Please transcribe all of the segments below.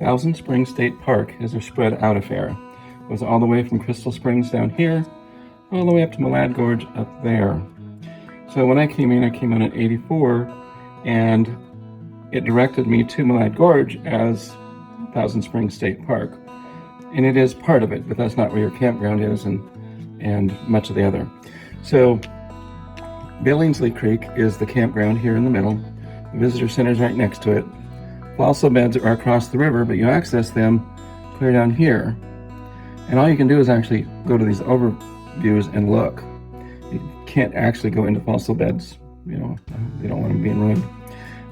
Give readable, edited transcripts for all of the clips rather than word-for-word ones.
Thousand Springs State Park is a spread out affair. It goes all the way from Crystal Springs down here, all the way up to Malad Gorge up there. So when I came in at 84, and it directed me to Malad Gorge as Thousand Springs State Park. And it is part of it, but that's not where your campground is and much of the other. So Billingsley Creek is the campground here in the middle. The visitor center is right next to it. Fossil beds are across the river, but you access them clear down here. And all you can do is actually go to these overviews and look. You can't actually go into fossil beds. You know, they don't want them being ruined.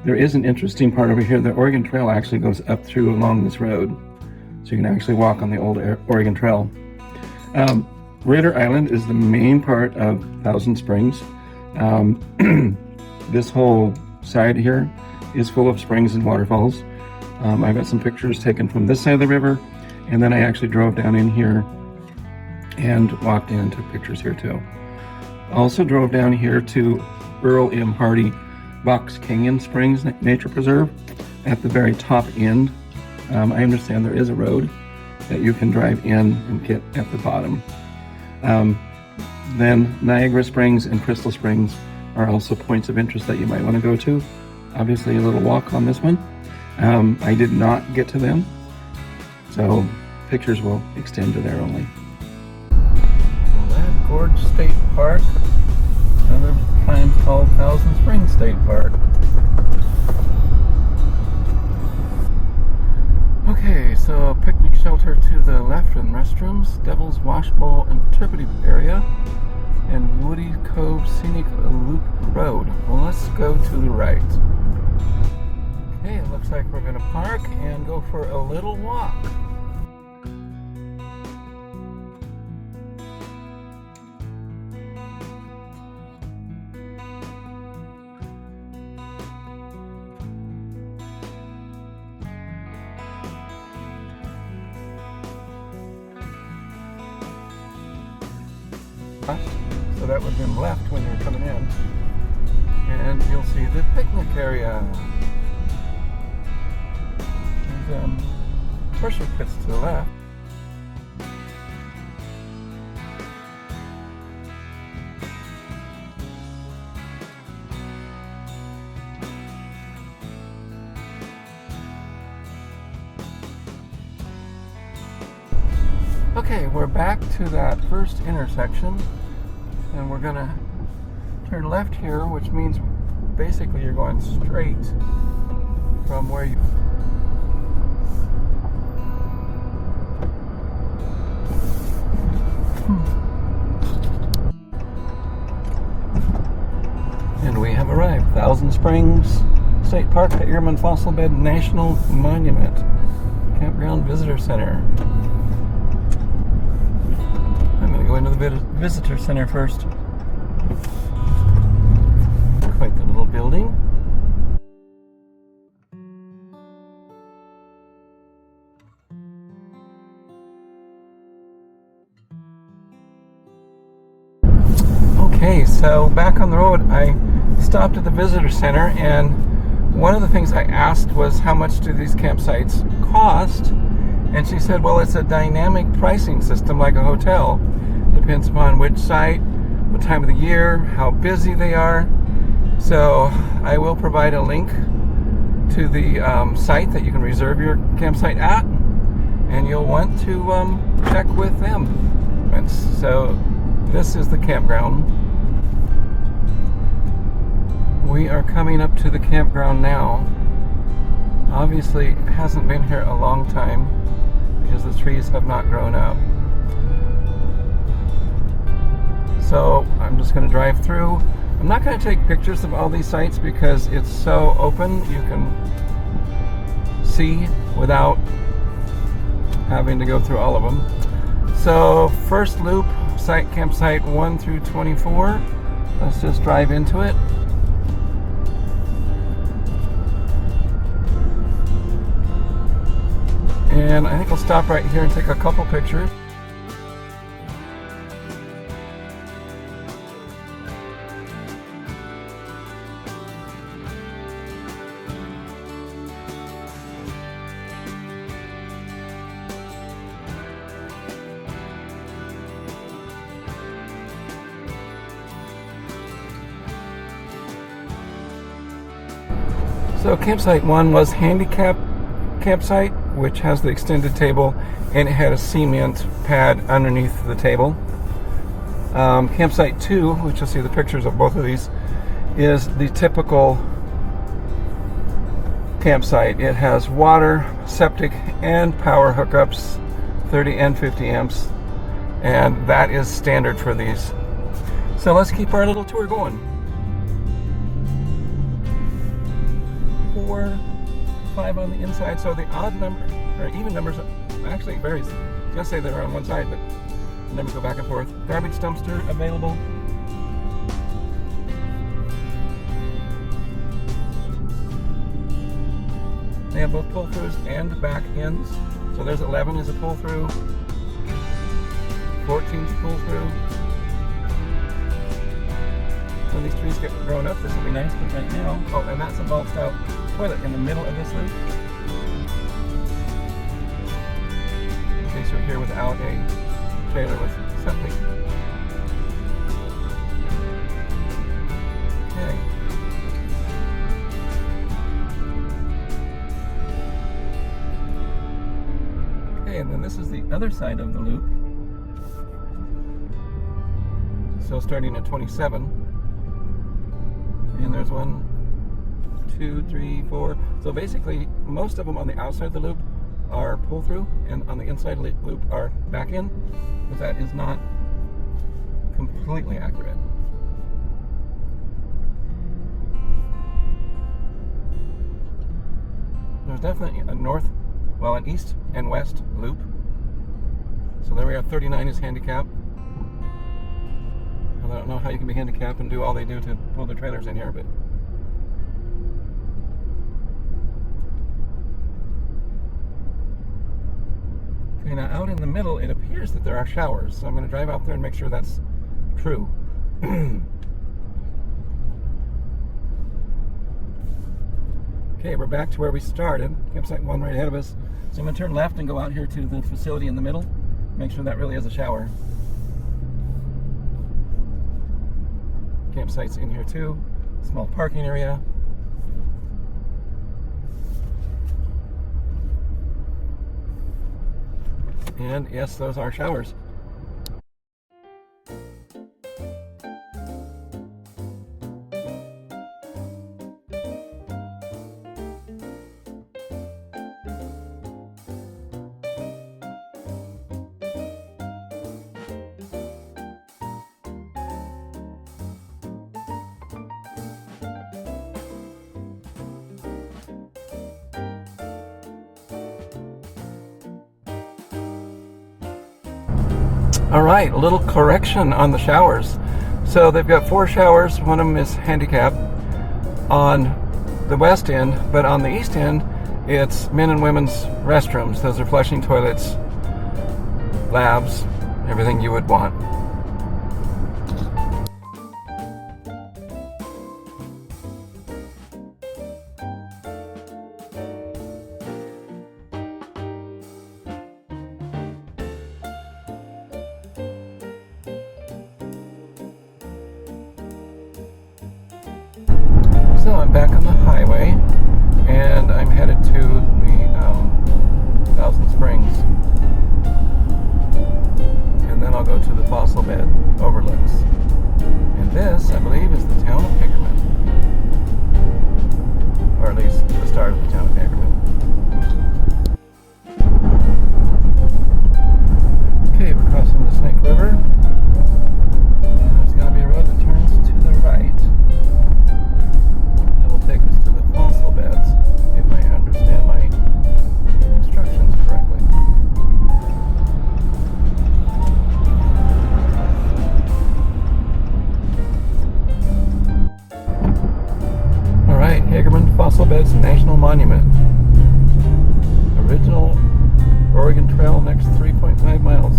There is an interesting part over here. The Oregon Trail actually goes up through along this road. So you can actually walk on the old Oregon Trail. Ritter Island is the main part of Thousand Springs. This whole side here is full of springs and waterfalls. I've got some pictures taken from this side of the river, and then I actually drove down in here and walked in and took pictures here too. Also drove down here to Earl M. Hardy Box Canyon Springs Nature Preserve at the very top end. I understand there is a road that you can drive in and get at the bottom. Then Niagara Springs and Crystal Springs are also points of interest that you might want to go to. Obviously a little walk on this one. I did not get to them, so pictures will extend to there only. Malad Gorge State Park, other times called Thousand Springs State Park. Okay, so picnic shelter to the left and restrooms, Devil's Washbowl Interpretive Area, and Woody Cove Scenic Loop Road. Well, let's go to the right. Okay, it looks like we're going to park and go for a little walk. So that would have been left when you were coming in. And you'll see the picnic area. There's pressure pits to the left. Okay, we're back to that first intersection, and we're gonna turn left here, which means basically you're going straight from where you... And we have arrived. Thousand Springs State Park, the Hagerman Fossil Bed National Monument, Campground Visitor Center. I'm going to go into the visitor center first. Quite the little building. Okay, so back on the road, I stopped at the visitor center, and one of the things I asked was how much do these campsites cost? And she said, well, it's a dynamic pricing system like a hotel. Depends upon which site, what time of the year, how busy they are. So I will provide a link to the site that you can reserve your campsite at, and you'll want to check with them. And so this is the campground. We are coming up to the campground now. Obviously, it hasn't been here a long time because the trees have not grown up. So I'm just going to drive through. I'm not going to take pictures of all these sites because it's so open. You can see without having to go through all of them. So first loop, site campsite 1 through 24. Let's just drive into it. And I think I'll stop right here and take a couple pictures. So campsite 1 was handicap campsite, which has the extended table, and it had a cement pad underneath the table. Campsite 2, which you'll see the pictures of both of these, is the typical campsite. It has water, septic, and power hookups, 30 and 50 amps, and that is standard for these. So let's keep our little tour going. 4, 5 on the inside, so the odd number, or even numbers, actually it varies. I was going to say they're on one side, but the numbers go back and forth. Garbage dumpster available. They have both pull-throughs and back ends. So there's 11 is a pull-through, 14 is a pull-through. When these trees get grown up, this will be nice, but right now, oh, and that's a mulched out toilet in the middle of this loop. In case you're here without a trailer with septic. Okay. Okay, and then this is the other side of the loop. So starting at 27. And there's 1, 2, 3, 4. So basically, most of them on the outside of the loop are pull through, and on the inside loop are back in, but that is not completely accurate. There's definitely a north, well, an east and west loop. So there we are. 39 is handicap. I don't know how you can be handicapped and do all they do to pull the trailers in here, but okay, now out in the middle it appears that there are showers, so I'm going to drive out there and make sure that's true. Okay, we're back to where we started. Campsite 1 right ahead of us. So I'm going to turn left and go out here to the facility in the middle, make sure that really is a shower. Campsites in here too. Small parking area. And yes, those are showers. All right, a little correction on the showers. So they've got 4 showers. One of them is handicap on the west end, but on the east end, it's men and women's restrooms. Those are flushing toilets, labs, everything you would want. So I'm back on the highway, and I'm headed to the Thousand Springs, and then I'll go to the Fossil Bed overlooks. And this, I believe, is the town of Hagerman, or at least the start of the town of Hagerman. Okay, we're crossing the Snake River. There's going to be a road that turns to the right. Take us to the Fossil Beds, if I understand my instructions correctly. Alright, Hagerman Fossil Beds National Monument. Original Oregon Trail, next 3.5 miles.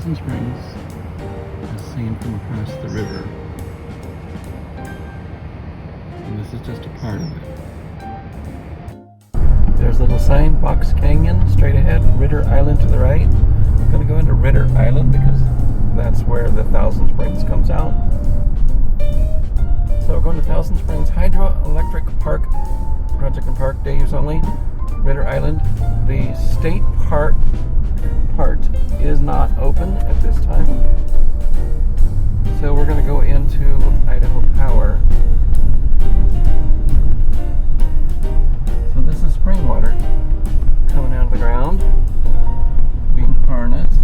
Thousand Springs as seen from across the river. And this is just a part of it. There's a little sign, Box Canyon, straight ahead, Ritter Island to the right. I'm going to go into Ritter Island because that's where the Thousand Springs comes out. So we're going to Thousand Springs Hydroelectric Park, project and park, day use only, Ritter Island. The state park part is not open at this time. So we're going to go into Idaho Power. So this is spring water coming out of the ground, being harnessed.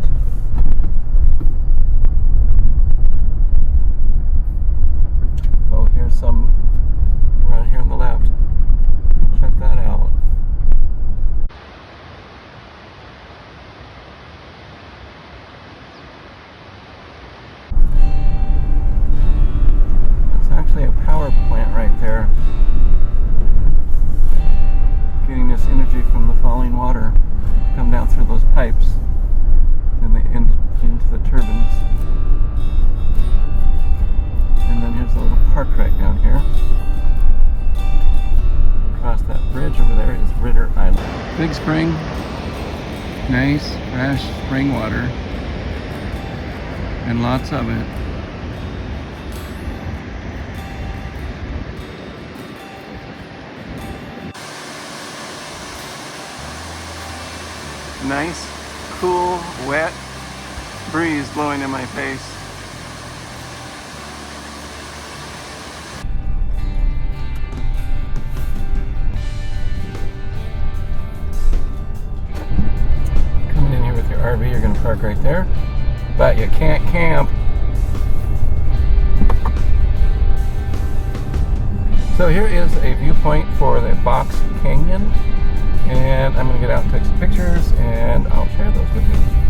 Oh, here's some right here on the left. Check that out. It's actually a power plant right there, getting this energy from the falling water come down through those pipes and into the turbines. And then here's a little park right down here. Across that bridge over there is Ritter Island. Big spring, nice fresh spring water, and lots of it. Nice, cool, wet breeze blowing in my face. Coming in here with your RV, you're going to park right there, but you can't camp. So here is a viewpoint for the Box Canyon, and I'm going to get out and take some pictures, and I'll share those with you.